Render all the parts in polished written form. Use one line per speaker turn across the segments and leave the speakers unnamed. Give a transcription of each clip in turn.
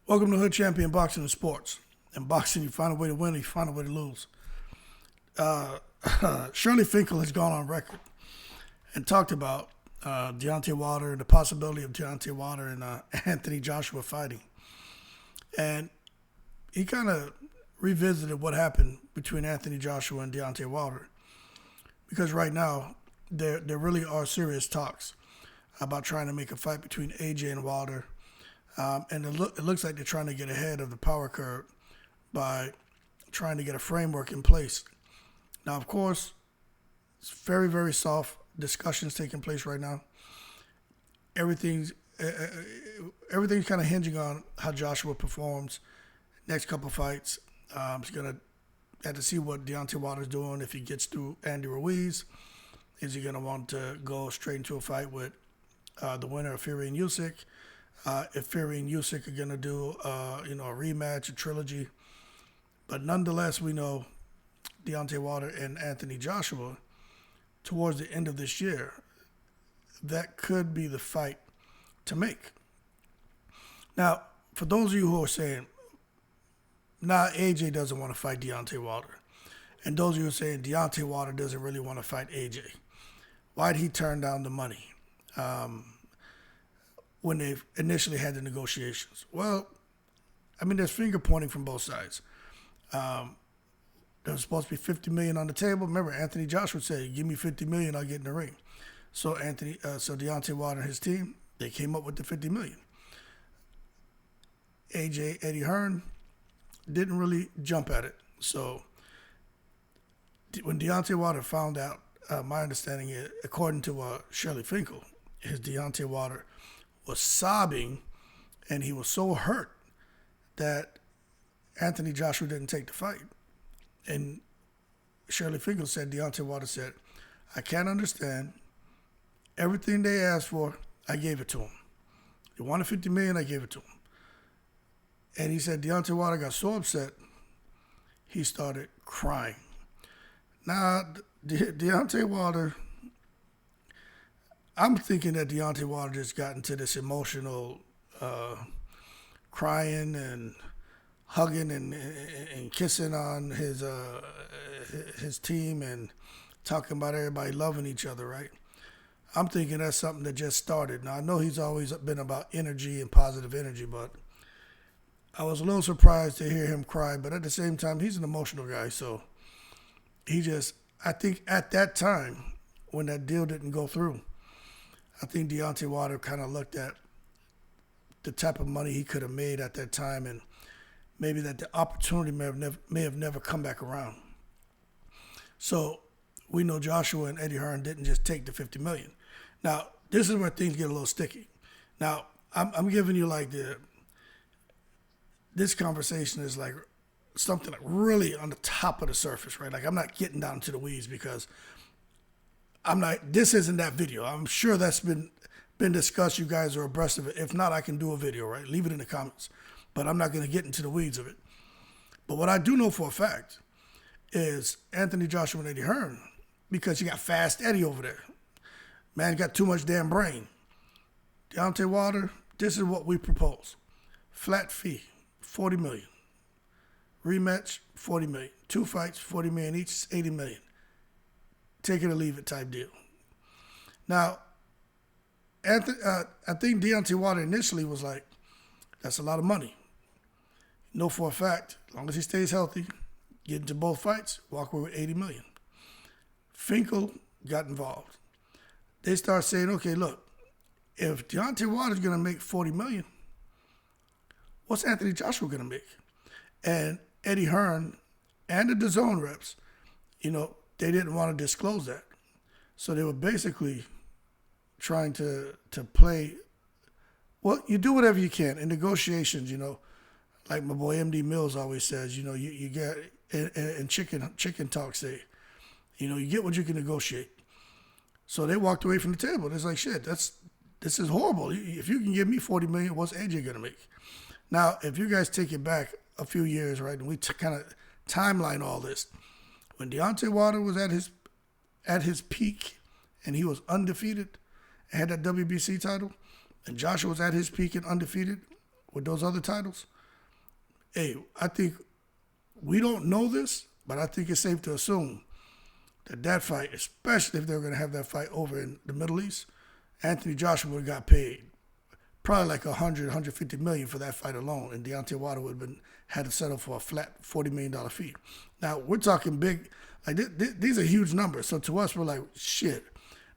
Welcome to Hood Champion Boxing and Sports. In boxing, you find a way to win, you find a way to lose. Uh, Shirley Finkel has gone on record and talked about Deontay Wilder and the possibility of Deontay Wilder and Anthony Joshua fighting. And he kind of revisited what happened between Anthony Joshua and Deontay Wilder. Because right now, there really are serious talks about trying to make a fight between AJ and Wilder. And it looks like they're trying to get ahead of the power curve by trying to get a framework in place. Now, of course, it's very, very soft discussions taking place right now. Everything's kind of hinging on how Joshua performs next couple fights. He's going to have to see what Deontay Wilder's doing if he gets through Andy Ruiz. Is he going to want to go straight into a fight with the winner of Fury and Usyk? If Fury and Usyk are going to do a rematch, a trilogy. But nonetheless, we know Deontay Wilder and Anthony Joshua, towards the end of this year, that could be the fight to make. Now, for those of you who are saying, AJ doesn't want to fight Deontay Wilder, and those of you who are saying Deontay Wilder doesn't really want to fight AJ, why'd he turn down the money when they initially had the negotiations? Well, I mean, there's finger pointing from both sides. There was supposed to be $50 million on the table. Remember, Anthony Joshua said, "Give me $50 million, I'll get in the ring." So Deontay Wilder and his team, they came up with the $50 million. AJ, Eddie Hearn, didn't really jump at it. So when Deontay Wilder found out, my understanding is, according to Shirley Finkel, is Deontay Wilder was sobbing, and he was so hurt that Anthony Joshua didn't take the fight. And Shirley Finkel said, Deontay Wilder said, "I can't understand. Everything they asked for, I gave it to them. They wanted $50 million, I gave it to them." And he said Deontay Wilder got so upset, he started crying. Now, Deontay Wilder, I'm thinking that Deontay Wilder just got into this emotional crying and hugging and kissing on his team and talking about everybody loving each other, right? I'm thinking that's something that just started. Now, I know he's always been about energy and positive energy, but I was a little surprised to hear him cry. But at the same time, he's an emotional guy, so I think at that time, when that deal didn't go through, I think Deontay Wilder kind of looked at the type of money he could have made at that time, and maybe that the opportunity may have never come back around. So we know Joshua and Eddie Hearn didn't just take the $50 million. Now, this is where things get a little sticky. Now, I'm giving you like this conversation is like something like really on the top of the surface, right? Like, I'm not getting down to the weeds because this isn't that video. I'm sure that's been discussed. You guys are abreast of it. If not, I can do a video, right? Leave it in the comments. But I'm not going to get into the weeds of it. But what I do know for a fact is Anthony Joshua and Eddie Hearn, because you got Fast Eddie over there. Man got too much damn brain. Deontay Wilder, this is what we propose. Flat fee, $40 million. Rematch, $40 million. 2 fights, $40 million each, $80 million. Take it or leave it type deal. Now, I think Deontay Wilder initially was like, that's a lot of money. Know for a fact, as long as he stays healthy, get into both fights, walk away with $80 million. Finkel got involved. They start saying, okay, look, if Deontay Wilder's going to make $40 million, what's Anthony Joshua going to make? And Eddie Hearn and the DAZN reps, they didn't want to disclose that. So they were basically trying to play, well, you do whatever you can. In negotiations, like my boy MD Mills always says, you get, and chicken talk say, you get what you can negotiate. So they walked away from the table. It's like, shit, this is horrible. If you can give me $40 million, what's AJ going to make? Now, if you guys take it back a few years, right, and we kind of timeline all this, when Deontay Wilder was at his peak and he was undefeated and had that WBC title, and Joshua was at his peak and undefeated with those other titles, hey, I think we don't know this, but I think it's safe to assume that fight, especially if they're going to have that fight over in the Middle East, Anthony Joshua would have got paid probably like 150 million for that fight alone, and Deontay Wilder would have had to settle for a flat $40 million fee. Now we're talking big, like these are huge numbers. So to us, we're like, shit,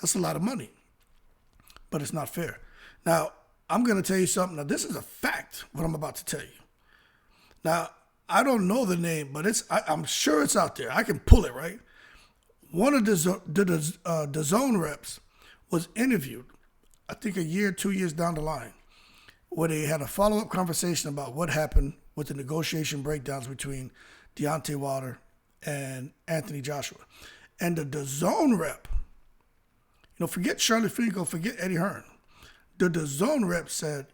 that's a lot of money, but it's not fair. Now I'm going to tell you something. Now this is a fact. What I'm about to tell you. Now I don't know the name, but I'm sure it's out there. I can pull it right. One of the zone reps was interviewed, I think a year, 2 years down the line, where they had a follow-up conversation about what happened with the negotiation breakdowns between Deontay Wilder and Anthony Joshua. And the zone rep, forget Charlie Finkel, forget Eddie Hearn. The zone rep said,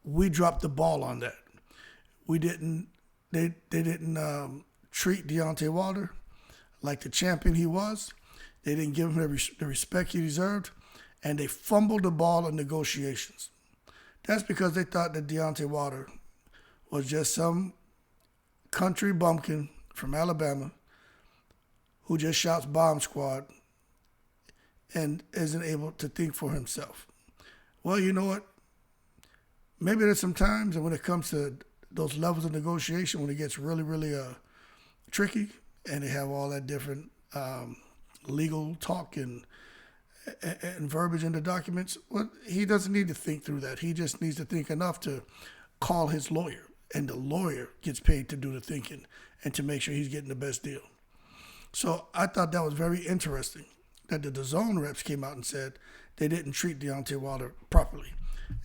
we dropped the ball on that. They didn't treat Deontay Wilder like the champion he was. They didn't give him the respect he deserved, and they fumbled the ball in negotiations. That's because they thought that Deontay Wilder was just some country bumpkin from Alabama who just shouts bomb squad and isn't able to think for himself. Well, you know what? Maybe there's some times, and when it comes to those levels of negotiation, when it gets really, really tricky, and they have all that different legal talk and verbiage in the documents, well, he doesn't need to think through that. He just needs to think enough to call his lawyer, and the lawyer gets paid to do the thinking and to make sure he's getting the best deal. So I thought that was very interesting that the DAZN reps came out and said they didn't treat Deontay Wilder properly,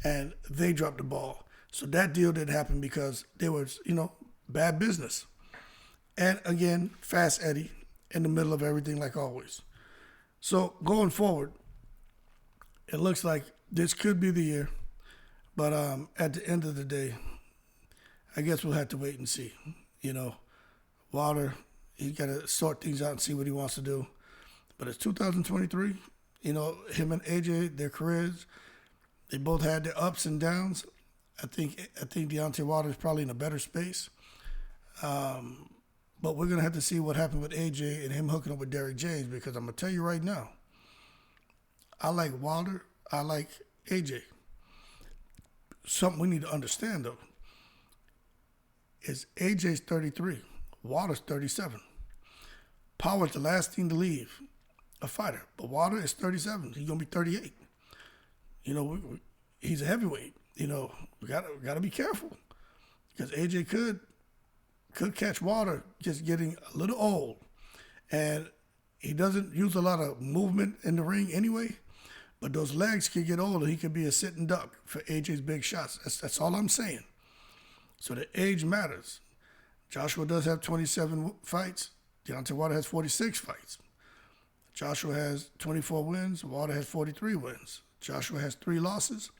and they dropped the ball. So that deal didn't happen because there was, bad business. And again, Fast Eddie in the middle of everything like always. So going forward, it looks like this could be the year. But at the end of the day, I guess we'll have to wait and see. Wilder, he's got to sort things out and see what he wants to do. But it's 2023. Him and AJ, their careers, they both had their ups and downs. I think Deontay Wilder is probably in a better space. But we're going to have to see what happened with AJ and him hooking up with Derrick James, because I'm going to tell you right now, I like Wilder. I like AJ. Something we need to understand, though, is AJ's 33. Wilder's 37. Power's the last thing to leave a fighter. But Wilder is 37. He's going to be 38. He's a heavyweight. We got to be careful, because AJ could catch Wilder just getting a little old, and he doesn't use a lot of movement in the ring anyway. But those legs could get old, and he could be a sitting duck for AJ's big shots. That's all I'm saying. So the age matters. Joshua does have 27 fights. Deontay Wilder has 46 fights. Joshua has 24 wins. Wilder has 43 wins. Joshua has 3 losses.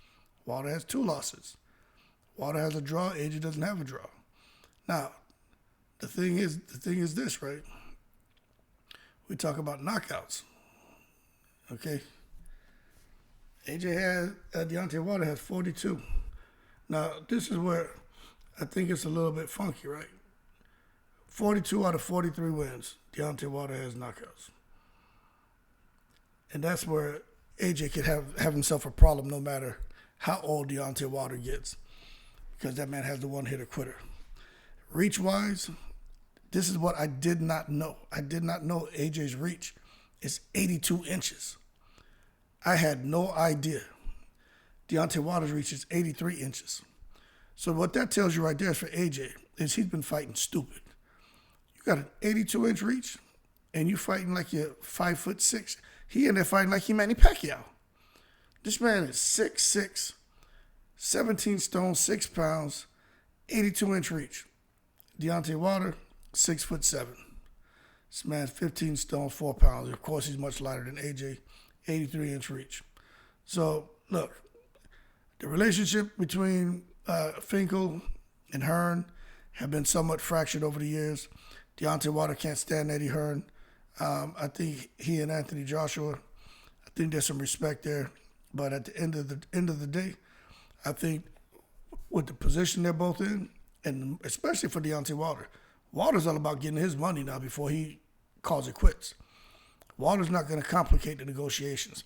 Wilder has 2 losses. Wilder has a draw. AJ doesn't have a draw. Now, the thing is this, right? We talk about knockouts. Okay. Deontay Wilder has 42. Now, this is where I think it's a little bit funky, right? 42 out of 43 wins, Deontay Wilder has knockouts. And that's where AJ could have himself a problem no matter how old Deontay Wilder gets, because that man has the one-hitter quitter. Reach-wise, this is what I did not know. I did not know AJ's reach is 82 inches. I had no idea. Deontay Wilder's reach is 83 inches. So what that tells you right there for AJ is he's been fighting stupid. You got an 82-inch reach, and you fighting like you're 5'6". He in there fighting like he Manny Pacquiao. This man is 6'6", 17 stone, 6 pounds, 82-inch reach. Deontay Wilder, 6'7". This man's 15 stone, 4 pounds. Of course, he's much lighter than AJ, 83-inch reach. So, look, the relationship between Finkel and Hearn have been somewhat fractured over the years. Deontay Wilder can't stand Eddie Hearn. I think he and Anthony Joshua, I think there's some respect there. But at the end of the day, I think with the position they're both in, and especially for Deontay Wilder. Wilder's all about getting his money now before he calls it quits. Wilder's not going to complicate the negotiations.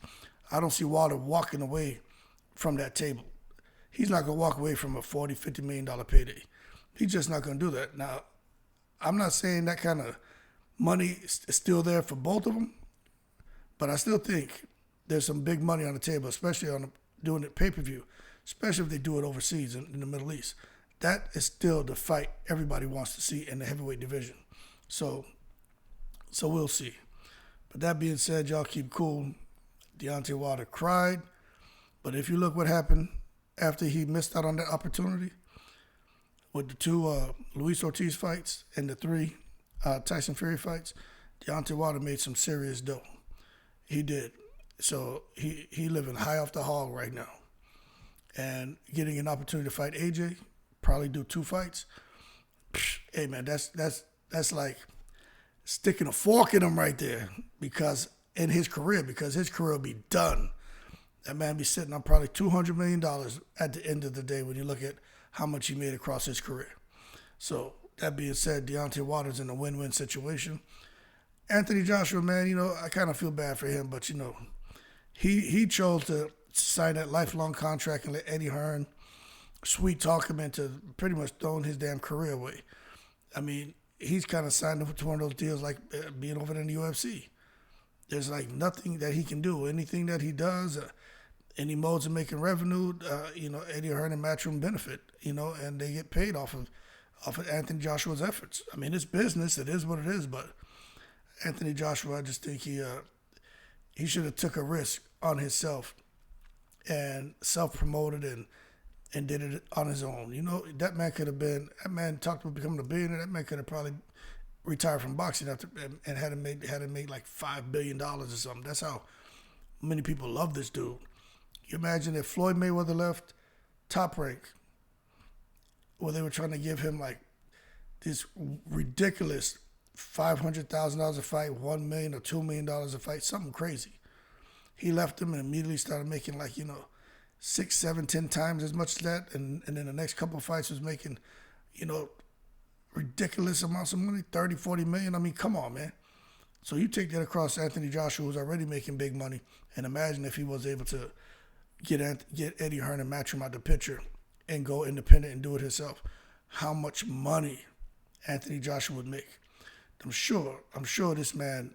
I don't see Wilder walking away from that table. He's not going to walk away from a $40, $50 million payday. He's just not going to do that. Now, I'm not saying that kind of money is still there for both of them, but I still think there's some big money on the table, especially on doing it pay-per-view, especially if they do it overseas in the Middle East. That is still the fight everybody wants to see in the heavyweight division. So we'll see. But that being said, y'all keep cool. Deontay Wilder cried. But if you look what happened after he missed out on that opportunity with the 2 Luis Ortiz fights and the 3 Tyson Fury fights, Deontay Wilder made some serious dough. He did. So he living high off the hog right now. And getting an opportunity to fight AJ, probably do 2 fights. Hey man, that's like sticking a fork in him right there because his career will be done. That man be sitting on probably $200 million at the end of the day when you look at how much he made across his career. So that being said, Deontay Wilder's in a win-win situation. Anthony Joshua, man, I kind of feel bad for him, but he chose to sign that lifelong contract and let Eddie Hearn sweet talk him into pretty much throwing his damn career away. I mean, he's kind of signed up to one of those deals like being over in the UFC. There's like nothing that he can do. Anything that he does, any modes of making revenue, Eddie Hearn and Matchroom benefit, and they get paid off of Anthony Joshua's efforts. I mean, it's business. It is what it is. But Anthony Joshua, I just think he should have took a risk on himself and self-promoted and did it on his own. That man talked about becoming a billionaire. That man could have probably retired from boxing after and had made like $5 billion or something. That's how many people love this dude. You imagine if Floyd Mayweather left Top Rank, where they were trying to give him like this ridiculous $500,000 a fight, $1 million or $2 million a fight, something crazy. He left him and immediately started making 6, 7, 10 times as much as that, and then the next couple of fights was making, ridiculous amounts of money, 30, 40 million. I mean, come on, man. So you take that across Anthony Joshua, who's already making big money, and imagine if he was able to get Eddie Hearn and Matchroom out the picture and go independent and do it himself. How much money Anthony Joshua would make. I'm sure this man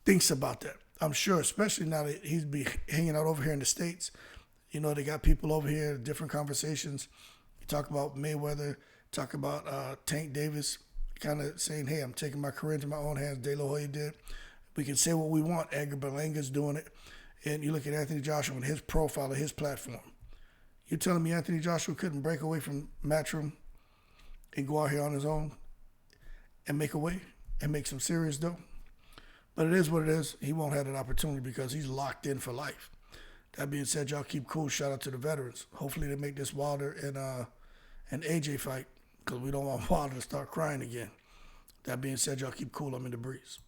thinks about that. I'm sure, especially now that he's be hanging out over here in the States. They got people over here, different conversations. You talk about Mayweather, talk about Tank Davis, kind of saying, hey, I'm taking my career into my own hands. De La Hoya did. We can say what we want. Edgar Berlanga's doing it. And you look at Anthony Joshua and his profile and his platform. You're telling me Anthony Joshua couldn't break away from Matchroom and go out here on his own and make a way and make some serious dough? But it is what it is. He won't have that opportunity because he's locked in for life. That being said, y'all keep cool. Shout out to the veterans. Hopefully they make this Wilder and AJ fight because we don't want Wilder to start crying again. That being said, y'all keep cool. I'm in the breeze.